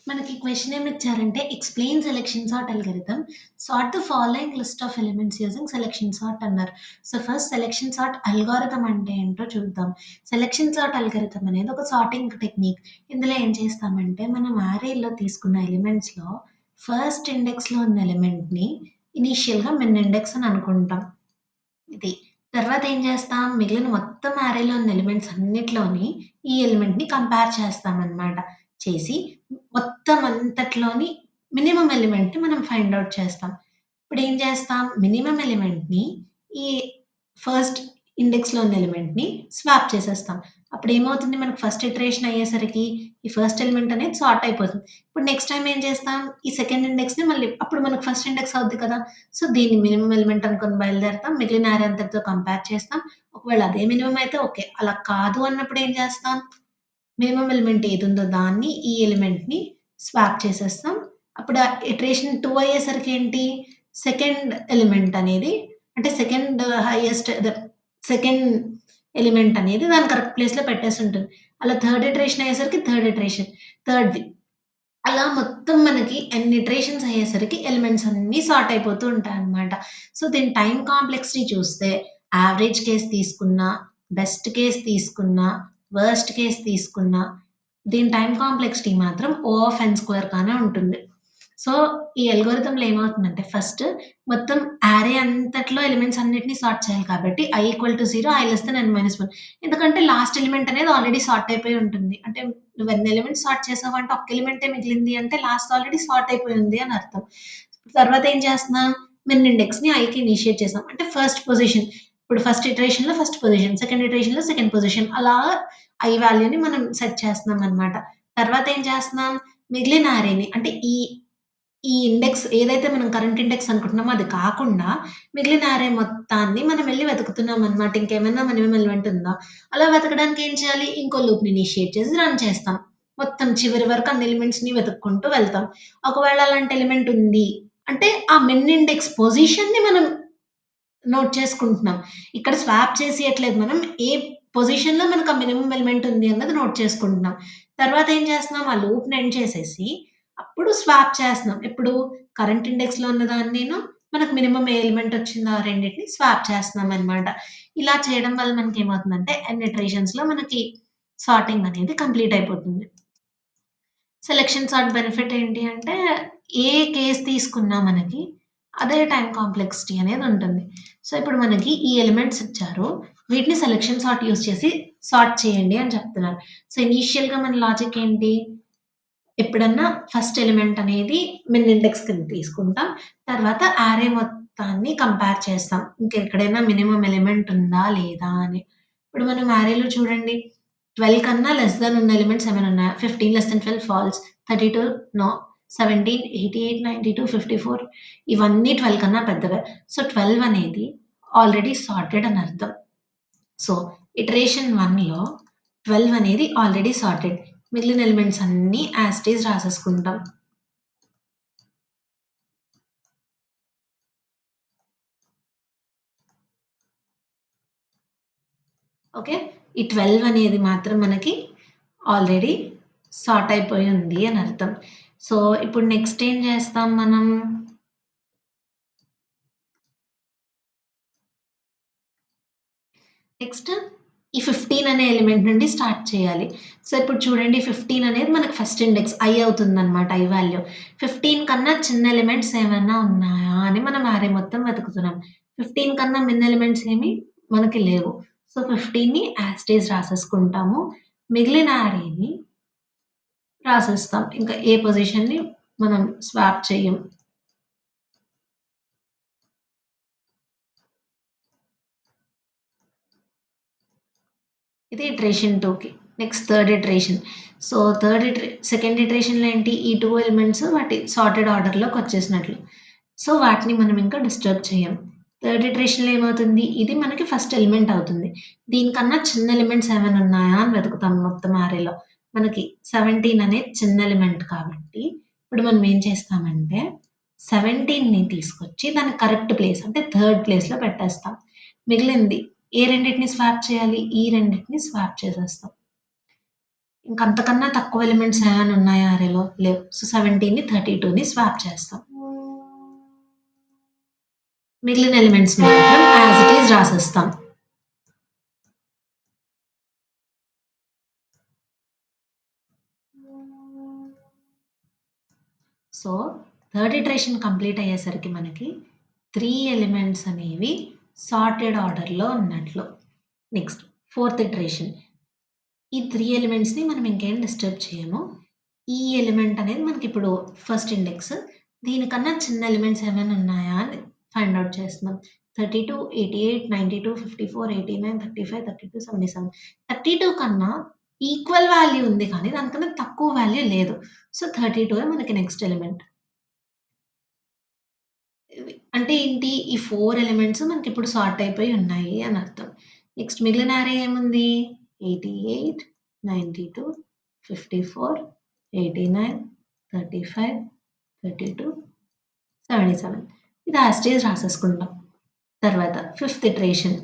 మనకి క్వెషన్ ఏమిచ్చారంటే explain selection sort algorithm. Sort the following list of elements using selection sort అన్నారు. So, first selection sort algorithm అంటే ఏంటో చూద్దాం. Selection sort algorithm అనేది ఒక సార్టింగ్ టెక్నిక్. ఇందులో ఏం చేస్తామంటే మనం అరేలో తీసుకున్న ఎలిమెంట్స్‌లో ఫస్ట్ ఇండెక్స్‌లో ఉన్న ఎలిమెంట్‌ని ఇనీషియల్‌గా మిన్ ఇండెక్స్ అని అనుకుంటాం. ఇది. తర్వాత ఏం చేస్తాం, మిగిలిన మొత్తం అరేలో ఉన్న ఎలిమెంట్స్ అన్నిట్లోని ఈ ఎలిమెంట్‌ని కంపేర్ చేస్తామనమాట. చేసి మొత్తం అంతట్లోని మినిమమ్ ఎలిమెంట్‌ని మనం ఫైండ్ ఔట్ చేస్తాం. ఇప్పుడేం చేస్తాం, మినిమమ్ ఎలిమెంట్‌ని ఈ ఫస్ట్ ఇండెక్స్‌లో ఉన్న ఎలిమెంట్‌ని స్వాప్ చేసేస్తాం. అప్పుడేమవుతుంది మనకు ఫస్ట్ ఇటరేషన్ అయ్యేసరికి ఈ ఫస్ట్ ఎలిమెంట్ అనేది సార్ట్ అయిపోతుంది. ఇప్పుడు నెక్స్ట్ టైమ్ ఏం చేస్తాం, ఈ సెకండ్ ఇండెక్స్‌ని మళ్ళీ అప్పుడు మనకు ఫస్ట్ ఇండెక్స్ అవుద్ది కదా! సో, దీన్ని మినిమమ్ ఎలిమెంట్ అనుకోని బయలుదేరుతాం. మిగిలిన అరే అంతటితో కంపేర్ చేస్తాం. ఒకవేళ అదే మినిమమ్ అయితే ఓకే. అలా కాదు అన్నప్పుడు ఏం చేస్తాం, మినిమమ్ ఎలిమెంట్ ఏదుందో దాన్ని ఈ ఎలిమెంట్‌ని స్వాప్ చేసేస్తాం. అప్పుడు ఆ ఇటరేషన్ 2 అయ్యేసరికి ఏంటి, సెకండ్ ఎలిమెంట్ అనేది అంటే సెకండ్ హైయెస్ట్ సెకండ్ ఎలిమెంట్ అనేది దాని కరెక్ట్ ప్లేస్‌లో పెట్టేసుంటుంది. అలా థర్డ్ ఇటరేషన్ అయ్యేసరికి థర్డ్‌ది. అలా మొత్తం మనకి ఎన్ని ఇటరేషన్స్ అయ్యేసరికి ఎలిమెంట్స్ అన్నీ సార్ట్ అయిపోతూ ఉంటాయన్నమాట. సో, దీని టైమ్ కాంప్లెక్సిటీ చూస్తే యావరేజ్ కేస్ తీసుకున్నా, బెస్ట్ కేస్ తీసుకున్నా, వర్స్ట్ కేస్ తీసుకున్నా, దీని టైమ్ కాంప్లెక్సిటీ మాత్రం O ఆఫ్ n స్క్వేర్ గానే ఉంటుంది. సో, ఈ అల్గోరిథంలో ఏమవుతుందంటే ఫస్ట్ మొత్తం అరే అంతట్లో ఎలిమెంట్స్ అన్నిటిని సార్ట్ చేయాలి కాబట్టి i ఈక్వల్ టు 0, i<n-1 ఎందుకంటే లాస్ట్ ఎలిమెంట్ అనేది ఆల్రెడీ సార్ట్ అయిపోయి ఉంటుంది. అంటే నువ్వు ఎన్ని ఎలిమెంట్స్ సార్ట్ చేసావంటే ఒక్క ఎలిమెంటే మిగిలింది అంటే లాస్ట్ ఆల్రెడీ సార్ట్ అయిపోయి ఉంది అని అర్థం. తర్వాత ఏం చేస్తున్నాం, మిన్ ఇండెక్స్‌ని ఐకి ఇనిషియేట్ చేసాం. అంటే ఫస్ట్ పొజిషన్. ఇప్పుడు ఫస్ట్ ఇటరేషన్‌లో ఫస్ట్ పొజిషన్, సెకండ్ ఇటరేషన్‌లో సెకండ్ పొజిషన్ అలా ఐ వాల్యూని మనం సెట్ చేస్తున్నామనమాట. తర్వాత ఏం చేస్తున్నాం, మిగిలిన అరేని అంటే ఈ ఇండెక్స్ ఏదైతే మనం కరెంట్ ఇండెక్స్ అనుకుంటున్నామో అది కాకుండా మిగిలిన అరే మొత్తాన్ని మనం వెళ్లి వెతుకుతున్నామనమాట. ఇంకేమైనా మినిమమ్ ఎలిమెంట్ ఉందా? అలా వెతకడానికి ఏం చేయాలి? ఇంకో లూప్‌ని ఇనిషియేట్ చేసి రన్ చేస్తాం. మొత్తం చివరి వరకు అన్ని ఎలిమెంట్స్‌ని వెతుక్కుంటూ వెళ్తాం. ఒకవేళ అలాంటి ఎలిమెంట్ ఉంది అంటే ఆ మిన్ ఇండెక్స్ పొజిషన్‌ని మనం నోట్ చేసుకుంటున్నాం. ఇక్కడ స్వాప్ చేసియట్లేదు మనం. ఏ పొజిషన్‌లో మనకు ఆ మినిమమ్ ఎలిమెంట్ ఉంది అన్నది నోట్ చేసుకుంటున్నాం. తర్వాత ఏం చేస్తున్నాం, ఆ లూప్‌ని ఎండ్ చేసేసి అప్పుడు స్వాప్ చేస్తున్నాం. ఎప్పుడు కరెంట్ ఇండెక్స్‌లో ఉన్నదాన్నిను మనకు మినిమమ్ ఏ ఎలిమెంట్ వచ్చిందో ఆ రెండిటిని స్వాప్ చేస్తున్నామనమాట. ఇలా చేయడం వల్ల మనకేమవుతుందంటే n ఇటరేషన్స్‌లో మనకి సార్టింగ్ అనేది కంప్లీట్ అయిపోతుంది. సెలక్షన్ సార్ట్ బెనిఫిట్ ఏంటి అంటే, ఏ కేస్ తీసుకున్నా మనకి అదే టైమ్ కాంప్లెక్సిటీ అనేదుంటుంది. సో, ఇప్పుడు మనకి ఈ ఎలిమెంట్స్ ఇచ్చారు. వీటిని సెలక్షన్ సార్ట్ యూజ్ చేసి సార్ట్ చేయండి అని చెప్తున్నారు. సో, ఇనీషియల్‌గా మన లాజిక్ ఏంటి? ఎప్పుడన్నా ఫస్ట్ ఎలిమెంట్ అనేది మిన్ ఇండెక్స్ కింద తీసుకుంటాం. తర్వాత అరే మొత్తాన్ని కంపేర్ చేస్తాం. ఇంకెక్కడైనా మినిమమ్ ఎలిమెంట్ ఉందా? లేదా? అని. ఇప్పుడు మనం అరేలో చూడండి 12 కన్నా లెస్ థాన్ ఉన్న ఎలిమెంట్స్ ఏమైనా ఉన్నాయా? 15 లెస్ థాన్ 12 ఫాల్స్. 32 నో. 17, 88, 92, 54 ఇవన్నీ 12 కన్నా పెద్దవే. సో, 12 అనేది ఆల్రెడీ సార్టెడ్ అని అర్థం. సో, ఇటరేషన్ 1లో 12 అనేది ఆల్రెడీ సార్టెడ్. మిగిలిన ఎలిమెంట్స్ అన్నీ యాజ్ ఇట్ ఈజ్ రాసేసుకుంటాం. ఓకే. ఈ 12 అనేది మాత్రం మనకి ఆల్రెడీ సార్ట్ అయిపోయి ఉంది అని అర్థం. సో, ఇప్పుడు నెక్స్ట్ ఏం చేస్తాం మనం? నెక్స్ట్ ఈ 15 అనే ఎలిమెంట్ నుండి స్టార్ట్ చేయాలి. సో, ఇప్పుడు చూడండి 15 అనేది మనకు ఫస్ట్ ఇండెక్స్ i అవుతుందన్నమాట. I value. 15 కన్నా చిన్న ఎలిమెంట్స్ ఏమన్నా ఉన్నాయా అని మనం అరే మొత్తం వెతుకుతున్నాం. 15 కన్నా మిన్న ఎలిమెంట్స్ ఏమి మనకి లేవు. సో, 15ని యాజ్ ఇట్ ఈజ్ రాసేసుకుంటాము. మిగిలిన అరేని రాసేస్తాం. ఇంకా ఏ పొజిషన్‌ని మనం స్వాప్ చెయ్యం. ఇది ఇటరేషన్ 2కి. Next third iteration. So, second ఇటరేషన్‌లో ఏంటి? ఈ 2 ఎలిమెంట్స్ వాటి సార్టెడ్ ఆర్డర్‌లోకొచ్చేసినట్లు. సో, వాటిని మనం ఇంకా డిస్టర్బ్ చేయం. థర్డ్ ఇటరేషన్‌లో ఏమవుతుంది? ఇది మనకి ఫస్ట్ ఎలిమెంట్ అవుతుంది. దీనికన్నా చిన్న ఎలిమెంట్స్ ఏమైనా ఉన్నాయా అని వెతుకుతాం మొత్తం అరేలో. మనకి 17 అనేది చిన్న ఎలిమెంట్ కాబట్టి, ఇప్పుడు మనం ఏం చేస్తామంటే 17ని తీసుకొచ్చి దాని కరెక్ట్ ప్లేస్ అంటే థర్డ్ ప్లేస్‌లో పెట్టేస్తాం. మిగిలింది ఏ రెండిటిని స్వాప్ చేయాలి? ఈ రెండిటిని స్వాప్ చేసేస్తాం. ఇంకంతకన్నా తక్కువ ఎలిమెంట్స్ ఏమైనా ఉన్నాయా అరేలో? లేవు. సో, 17ని 32ని స్వాప్ చేస్తాం. మిగిలిన ఎలిమెంట్స్ మాత్రం యాజ్ ఇట్ ఈజ్ రాసేస్తాం. సో, థర్డ్ ఇటరేషన్ కంప్లీట్ అయ్యేసరికి మనకి 3 ఎలిమెంట్స్ అనేవి సార్టెడ్ ఆర్డర్‌లో ఉన్నట్లు. Next fourth iteration. ఈ 3 ఎలిమెంట్స్‌ని మనం ఇంకేం డిస్టర్బ్ చేయము. ఈ ఎలిమెంట్ అనేది మనకిప్పుడు ఫస్ట్ ఇండెక్స్. దీనికన్నా చిన్న ఎలిమెంట్స్ ఏమైనా ఉన్నాయా అని ఫైండ్ ఔట్ చేస్తున్నాం. 32, 88, 92, 54, 89, 35, 32, 77. 32 కన్నా ఈక్వల్ వాల్యూ ఉంది కానీ దానికన్నా తక్కువ వాల్యూ లేదు. సో, 32 మనకి నెక్స్ట్ ఎలిమెంట్. అంటే ఏంటి? ఈ 4 ఎలిమెంట్స్ మనకిప్పుడు సార్ట్ అయిపోయి ఉన్నాయి అని అర్థం. నెక్స్ట్ మిగిలిన అరే ఏముంది? 88, 92, 54, 89, 35, 32, 77. ఇది యాజ్ ఇట్ ఈజ్ రాసేసుకుంటాం. తర్వాత ఫిఫ్త్ ఇటరేషన్.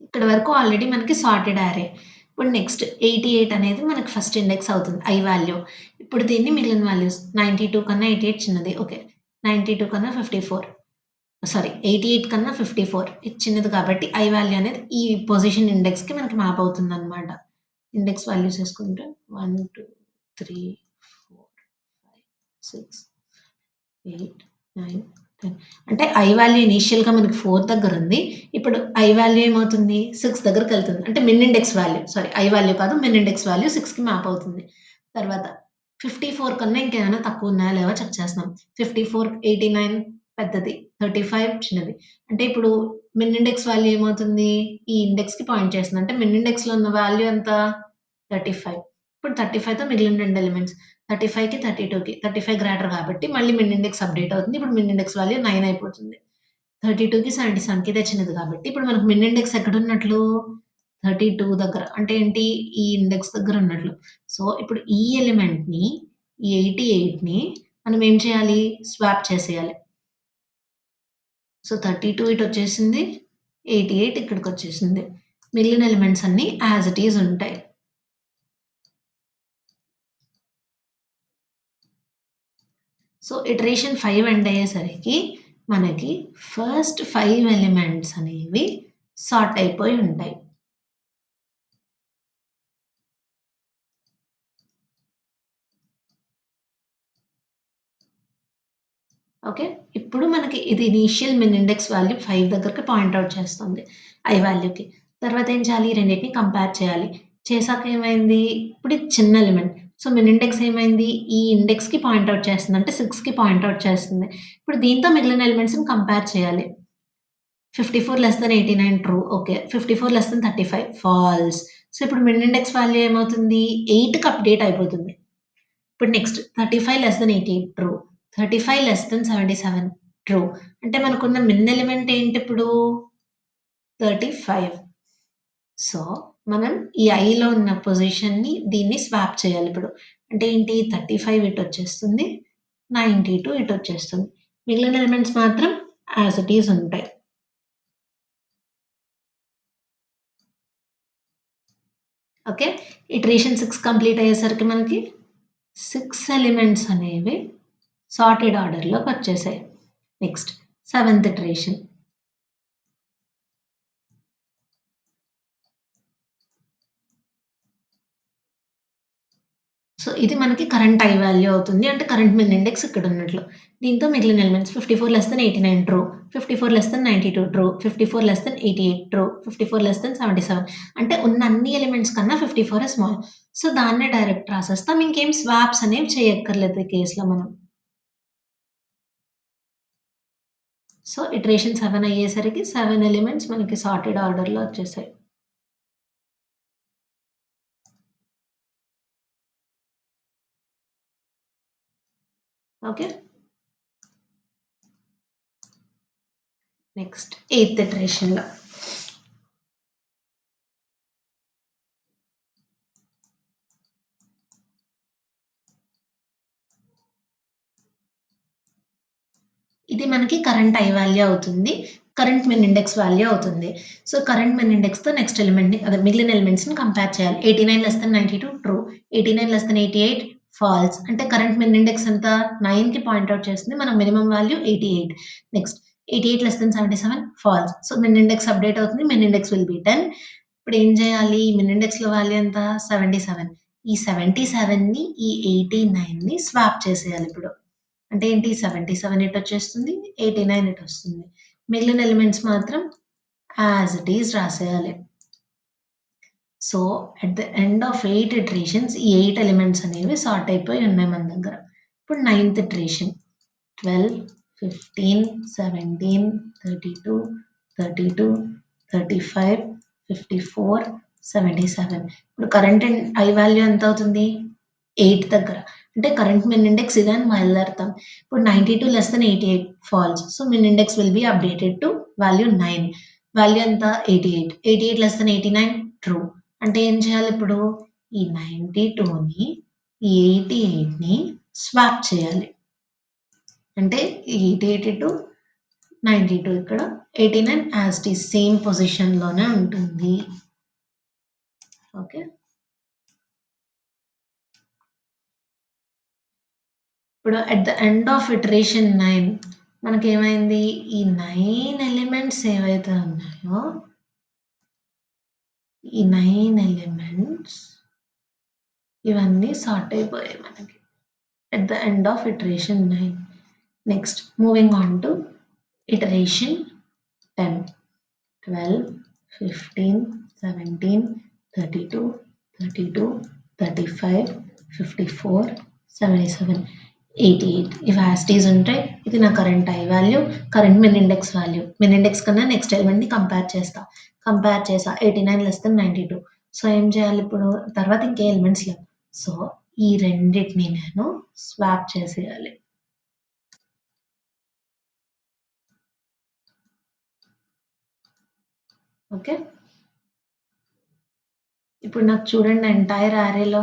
ఇక్కడ వరకు ఆల్రెడీ మనకి సార్టెడ్ అరే. ఇప్పుడు నెక్స్ట్ 88 అనేది మనకి ఫస్ట్ ఇండెక్స్ అవుతుంది. I value. ఇప్పుడు దీన్ని మిగిలిన వాల్యూస్ 92 కన్నా 88 చిన్నది. ఓకే. 92 కన్నా 54 సారీ 88 కన్నా 54 ఇది చిన్నది కాబట్టి ఐ వాల్యూ అనేది ఈ పొజిషన్ ఇండెక్స్‌కి మనకి మ్యాప్ అవుతుందన్నమాట. ఇండెక్స్ వాల్యూస్ ఏసుకుంటే 1, 2, 3, 4, 5, 6, 8, 9, 10 అంటే ఐ వాల్యూ ఇనీషియల్‌గా మనకి 4 దగ్గరుంది. ఇప్పుడు ఐ వాల్యూ ఏమవుతుంది? 6 దగ్గరికెళ్తుంది. అంటే min index value. Sorry I value కాదు. మిన్ ఇండెక్స్ వాల్యూ 6కి మ్యాప్ అవుతుంది. తర్వాత 54 కన్నా ఇంకేమైనా తక్కువున్నాయా లేవా చెక్ చేస్తున్నాం. 54, 89 పెద్దది. 35 చిన్నది. అంటే ఇప్పుడు మిన్ ఇండెక్స్ వాల్యూ ఏమవుతుంది? ఈ ఇండెక్స్‌కి పాయింట్ చేస్తుంది. అంటే మిన్ ఇండెక్స్‌లో ఉన్న వాల్యూ ఎంత? 35. ఇప్పుడు 35తో మిగిలిన 2 ఎలిమెంట్స్. 35కి, 32కి. 35 గ్రేటర్ కాబట్టి మళ్ళీ మిన్ ఇండెక్స్ అప్‌డేట్ అవుతుంది. ఇప్పుడు మిన్ ఇండెక్స్ వాల్యూ 9 అయిపోతుంది. 32కి, 77కి ఇదే చిన్నది కాబట్టి ఇప్పుడు మనకు మిన్ ఇండెక్స్ ఎక్కడున్నట్లు? 32 దగ్గర. అంటే ఏంటి? ఈ ఇండెక్స్ దగ్గర ఉన్నట్లు. సో, ఇప్పుడు ఈ ఎలిమెంట్‌ని, ఈ 88ని మనం ఏం చేయాలి? స్వాప్ చేసేయాలి. సో, 32 ఇటొచ్చేసింది. 88 ఇక్కడికొచ్చేసింది. మిగిలిన ఎలిమెంట్స్ అన్నీ యాజ్ ఇట్ ఈజ్ ఉంటాయి. సో, ఇటరేషన్ 5 ఎండ్ అయ్యేసరికి మనకి ఫస్ట్ 5 ఎలిమెంట్స్ అనేవి సార్ట్ అయిపోయి ఉంటాయి. ఓకే. ఇప్పుడు మనకి ఇది ఇనీషియల్ మిన్ ఇండెక్స్ వాల్యూ 5 దగ్గరకి పాయింట్ ఔట్ చేస్తుంది. ఐ వాల్యూకి. తర్వాత ఏం చేయాలి? ఈ రెండిటిని కంపేర్ చేయాలి. చేసాక ఏమైంది? ఇప్పుడు ఇది చిన్న ఎలిమెంట్. సో, మిన్ ఇండెక్స్ ఏమైంది? ఈ ఇండెక్స్‌కి పాయింట్ ఔట్ చేస్తుంది. అంటే 6కి పాయింట్ ఔట్ చేస్తుంది. ఇప్పుడు దీంతో మిగిలిన ఎలిమెంట్స్‌ని కంపేర్ చేయాలి. 54 less than 89 true. Okay. 54 less than 35 false. So, ఇప్పుడు మిడ్ ఇండెక్స్ వాల్యూ ఏమవుతుంది? 8కి అప్‌డేట్ అయిపోతుంది. ఇప్పుడు next 35 less than 88 true. 35 less than 77 true. అంటే మనకున్న మిన్ ఎలిమెంట్ ఏంటిప్పుడు? 35. సో, మనం ఈ ఐలో ఉన్న పొజిషన్‌ని దీన్ని స్వాప్ చేయాలిప్పుడు. అంటే ఏంటి? 35 ఇటొచ్చేస్తుంది. 92 ఇటొచ్చేస్తుంది. మిగిలిన ఎలిమెంట్స్ మాత్రం యాజ్ ఇట్ ఈజ్ ఉంటాయి. ఓకే. ఇటరేషన్ 6 కంప్లీట్ అయ్యేసరికి మనకి 6 ఎలిమెంట్స్ అనేవి సార్టెడ్ ఆర్డర్‌లోకొచ్చేసాయి. Next seventh iteration. సో, ఇది మనకి కరెంట్ ఐ వాల్యూ అవుతుంది. అంటే కరెంట్ మిన్ ఇండెక్స్ ఇక్కడున్నట్లు. దీంతో మిగిలిన elements 54 less than 89 true. 54 less than 92 true. 54 less than 88 true. 54 less than 77 అంటే ఉన్న అన్ని ఎలిమెంట్స్ కన్నా 54 స్మాల్. సో, దాన్నే డైరెక్ట్ రాసేస్తాం. ఇంకేం స్వాప్స్ అనేవి చేయక్కర్లేదు ఈ కేస్‌లో మనం. సో, ఇటరేషన్ 7 అయ్యేసరికి 7 ఎలిమెంట్స్ మనకి సార్టెడ్ ఆర్డర్‌లో వచ్చేసాయి. ఓకే. నెక్స్ట్ ఎయిత్ ఇటరేషన్‌లో. ఇది మనకి కరెంట్ ఐ వాల్యూ అవుతుంది. కరెంట్ మెన్ ఇండెక్స్ వాల్యూ అవుతుంది. సో, కరెంట్ మెన్ ఇండెక్స్‌తో నెక్స్ట్ ఎలిమెంట్‌ని అదే మిగిలిన ఎలిమెంట్స్‌ని కంపేర్ చేయాలి. 89 less than 92 true. 89 less than 88 false. అంటే కరెంట్ మెన్ ఇండెక్స్ ఎంత? 9కి పాయింట్ ఔట్ చేస్తుంది. మన minimum value 88. Next 88 less than 77 false. So, min index update అవుతుంది. Min index will be 10. ఇప్పుడు ఏం చేయాలి? మెన్ ఇండెక్స్‌లో వాల్యూ ఎంత? 77. ఈ 77ని ఈ 89ని స్వాప్ చేసేయాలి ఇప్పుడు. అంటే ఏంటి 77 ఇటొచ్చేస్తుంది. 89 ఇటొస్తుంది. మిగిలిన ఎలిమెంట్స్ మాత్రం యాజ్ ఇట్ ఈజ్ రాసేయాలి. So, at the end of 8 iterations ఈ 8 ఎలిమెంట్స్ అనేవి సార్ట్ అయిపోయి ఉన్నాయి మన దగ్గర. ఇప్పుడు 9థ్ ఇటరేషన్ 12, 15, 17, 32, 32, 35, 54, 77. ఇప్పుడు కరెంట్ ఐ వాల్యూ ఎంత అవుతుంది? 8 దగ్గర. అంటే కరెంట్ మిన్ ఇండెక్స్ ఇదే అని బయలుదేరుతాం. ఇప్పుడు 92 less than 88 false. So, min index will be updated to value 9. Value ఎంత? 88. 88 లెస్ థాన్ 89 ట్రూ. అంటే ఏం చేయాలి ఇప్పుడు? ఈ 92ని ఈ 88ని స్వాప్ చేయాలి. అంటే 88 92 ఇక్కడ 89 యాజ్ ఇట్ ఈజ్ సేమ్ పొజిషన్‌లోనే ఉంటుంది. ఓకే. ఇప్పుడు at the end of iteration 9 మనకేమైంది? ఈ 9 ఎలిమెంట్స్ ఏవైతే ఉన్నాయో, ఈ 9 ఎలిమెంట్స్ ఇవన్నీ సార్ట్ అయిపోయాయి మనకి. At the end of iteration 9. Next moving on to iteration 10. 12, 15, 17, 32, 32, 35, 54, 77, 88. ఇవి యాజ్ ఇట్ ఈజ్ ఉంటాయి. ఇది నా current I value, current min index value. Min index కన్నా నెక్స్ట్ ఎలిమెంట్‌ని కంపేర్ చేస్తా. కంపేర్ చేసా 89 లెస్ థాన్ 92. సో, ఏం చేయాలి ఇప్పుడు? తర్వాత ఇంకే ఎలిమెంట్స్ లేవు. సో, ఈ రెండిటిని నేను స్వాప్ చేసేయాలి. ఓకే. ఇప్పుడు నాకు చూడండి ఎంటైర్ అరేలో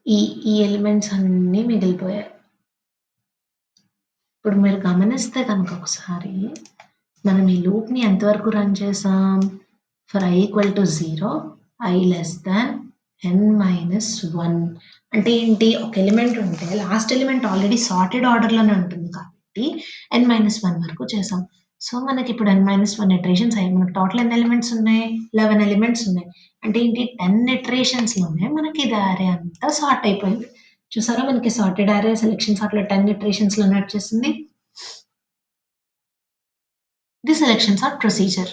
ఈ ఎలిమెంట్స్ అన్నీ మిగిలిపోయాయి. ఇప్పుడు మీరు గమనిస్తే కనుక ఒకసారి మనం ఈ లూప్‌ని ఎంతవరకు రన్ చేసాం? For i equal to 0, i less than n-1. అంటే ఏంటి? ఒక ఎలిమెంట్ ఉంటే లాస్ట్ ఎలిమెంట్ ఆల్రెడీ సార్టెడ్ ఆర్డర్‌లోనే ఉంటుంది కాబట్టి n-1 వరకు చేసాం. సో, మనకిప్పుడు n-1 ఇటరేషన్స్ అయ్యాయి. మనకు టోటల్ ఎన్ని ఎలిమెంట్స్ ఉన్నాయి? 11 ఎలిమెంట్స్ ఉన్నాయి. అంటే ఏంటి? 10 ఇటరేషన్స్‌లోనే మనకి ఇది అరే అంతా సార్ట్ అయిపోయింది. చూసారా మనకి సార్టెడ్ అరే సెలక్షన్ సార్ట్‌లో 10 ఇటరేషన్స్‌లోనే వచ్చేసింది. ఇది సెలక్షన్ సార్ట్ ప్రొసీజర్.